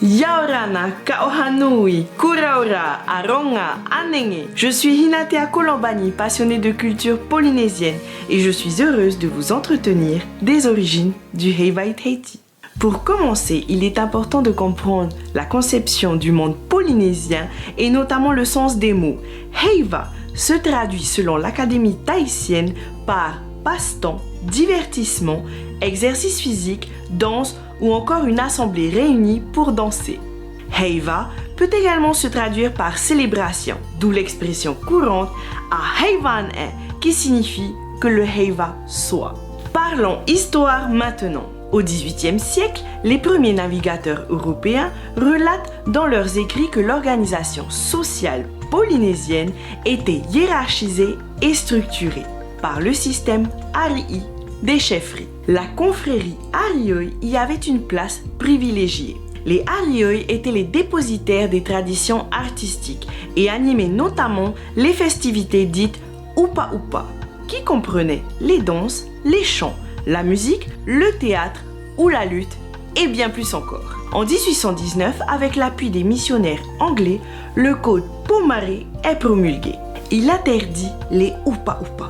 Yaorana, Kaohanui, Kuraora, Aronga, Anenge. Je suis Hinatea Kolombani, passionnée de culture polynésienne et je suis heureuse de vous entretenir des origines du Heiva Tahiti. Pour commencer, il est important de comprendre la conception du monde polynésien et notamment le sens des mots. Heiva se traduit selon l'Académie tahitienne par passe-temps, divertissement, exercice physique, danse ou encore une assemblée réunie pour danser. Heiva peut également se traduire par célébration, d'où l'expression courante à Heivan qui signifie que le Heiva soit. Parlons histoire maintenant. Au XVIIIe siècle, les premiers navigateurs européens relatent dans leurs écrits que l'organisation sociale polynésienne était hiérarchisée et structurée par le système Ari'i des chefferies. La confrérie Arioi y avait une place privilégiée. Les Arioi étaient les dépositaires des traditions artistiques et animaient notamment les festivités dites Upa Upa, qui comprenaient les danses, les chants, la musique, le théâtre ou la lutte et bien plus encore. En 1819, avec l'appui des missionnaires anglais, le code Pomaré est promulgué. Il interdit les Upa Upa.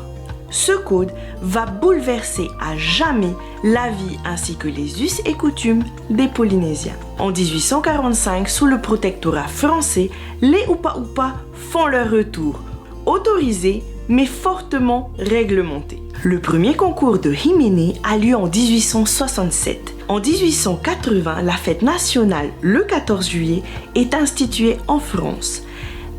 Ce code va bouleverser à jamais la vie ainsi que les us et coutumes des Polynésiens. En 1845, sous le protectorat français, les Upa Upa font leur retour, autorisés mais fortement réglementés. Le premier concours de Himene a lieu en 1867. En 1880, la fête nationale, le 14 juillet, est instituée en France.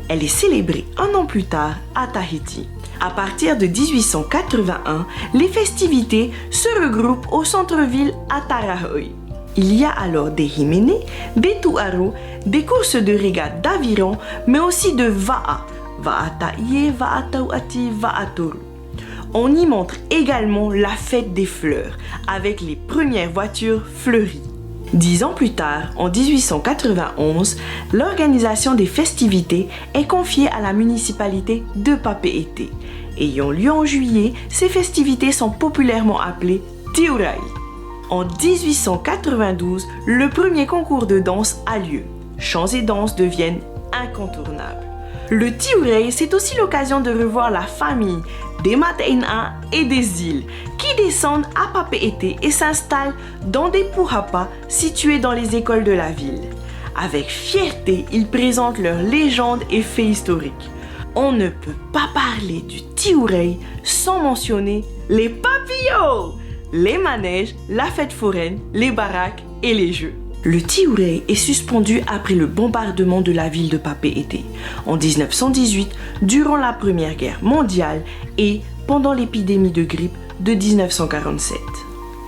Elle est célébrée un an plus tard à Tahiti. À partir de 1881, les festivités se regroupent au centre-ville à Tarahui. Il y a alors des Himene, des Tuaro, des courses de régate d'aviron, mais aussi de Va'a, Va'ataie, Va'atauati, Va'atoru. On y montre également la fête des fleurs, avec les premières voitures fleuries. 10 ans plus tard, en 1891, l'organisation des festivités est confiée à la municipalité de Papeete. Ayant lieu en juillet, ces festivités sont populairement appelées Tiurai. En 1892, le premier concours de danse a lieu. Chants et danses deviennent incontournables. Le Tiurai, c'est aussi l'occasion de revoir la famille des Mataina et des îles qui descendent à Papeete et s'installent dans des puhapa situés dans les écoles de la ville. Avec fierté, ils présentent leurs légendes et faits historiques. On ne peut pas parler du Tiurai sans mentionner les papillots, les manèges, la fête foraine, les baraques et les jeux. Le Tiurai est suspendu après le bombardement de la ville de Papeete en 1918, durant la Première Guerre mondiale et pendant l'épidémie de grippe de 1947.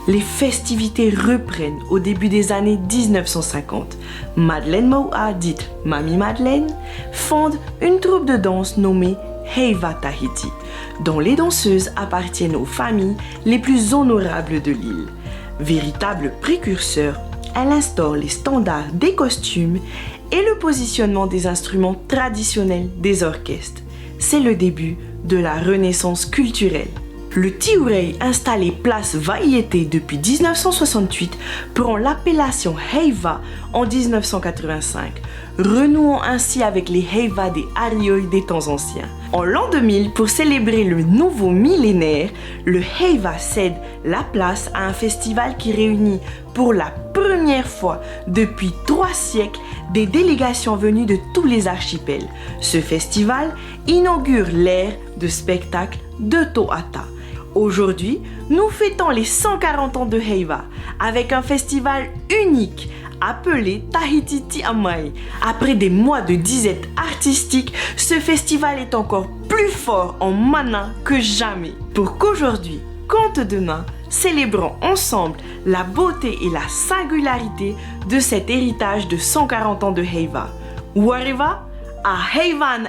Les festivités reprennent au début des années 1950. Madeleine Maua, dite Mamie Madeleine, fonde une troupe de danse nommée Heiva Tahiti, dont les danseuses appartiennent aux familles les plus honorables de l'île. Véritable précurseur, elle instaure les standards des costumes et le positionnement des instruments traditionnels des orchestres. C'est le début de la renaissance culturelle. Le Tiurai, installé place Vaiete depuis 1968, prend l'appellation Heiva en 1985, renouant ainsi avec les Heiva des Arioi des temps anciens. En l'an 2000, pour célébrer le nouveau millénaire, le Heiva cède la place à un festival qui réunit pour la première fois depuis 3 siècles des délégations venues de tous les archipels. Ce festival inaugure l'ère de spectacle de To'ata. Aujourd'hui, nous fêtons les 140 ans de Heiva avec un festival unique appelé Tahiti Tiamai. Après des mois de disette artistique, ce festival est encore plus fort en mana que jamais. Pour qu'aujourd'hui, compte demain, célébrons ensemble la beauté et la singularité de cet héritage de 140 ans de Heiva. Wareva à Heivan.